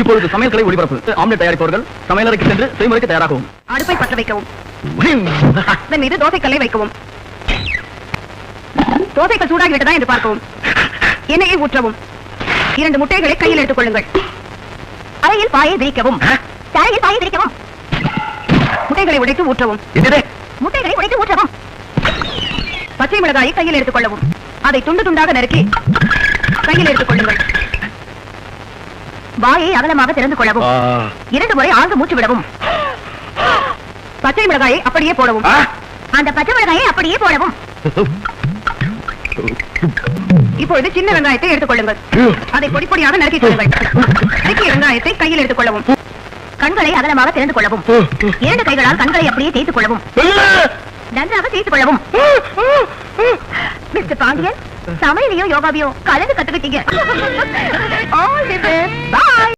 இப்பொழுது சமையல்களை ஒளிபரப்பு. ஆம்லெட் தயாரிப்பவர்கள் சமையலறைக்கு சென்று செய்முறைக்கு தயாராகவும். அடுப்பை பற்ற வைக்கவும். அதன் மீது தோசைக்கல்லை வைக்கவும். தோசைகள் சூடாகிவிட்டதா என்று பார்க்கவும். எண்ணெயை ஊற்றவும். 2 முட்டைகளை கையில் எடுத்துக் கொள்ளுங்கள். அறையில் பாயை விரிக்கவும். தரையில் பாயை விரிக்கவும். முட்டைகளை உடைத்து ஊற்றவும். முட்டைகளை உடைத்து ஊற்றவும். பச்சை மிளகாயை கையில் எடுத்துக் கொள்ளவும். அதை துண்டு துண்டாக நறுக்கி கையில் எடுத்துக் கொள்ளுங்கள். வாயை அகலமாக திறந்து கொள்ளவும். 2 முறை ஆழ்ந்து மூச்சு விடவும். பச்சை மிளகாயை அப்படியே போடவும். அந்த பச்சை மிளகாயை அப்படியே போடவும். இப்பொழுது சின்ன வெங்காயத்தை எடுத்துக் கொள்ளுங்கள். அதை பொடி பொடியாக நறுக்கிக் கொள்ளுங்கள். நறுக்கிய வெங்காயத்தை கையில் எடுத்துக் கொள்ளவும். கண்களை அகலமாக திறந்து கொள்ளவும். 2 கைகளால் கண்களை அப்படியே தேய்த்துக் கொள்ளவும். நன்றாக தேய்த்துக் கொள்ளவும். மிஸ்டர் பாண்டியன், சமையலையோ யோகாவையோ கலந்து கத்துக்கிட்டீங்க.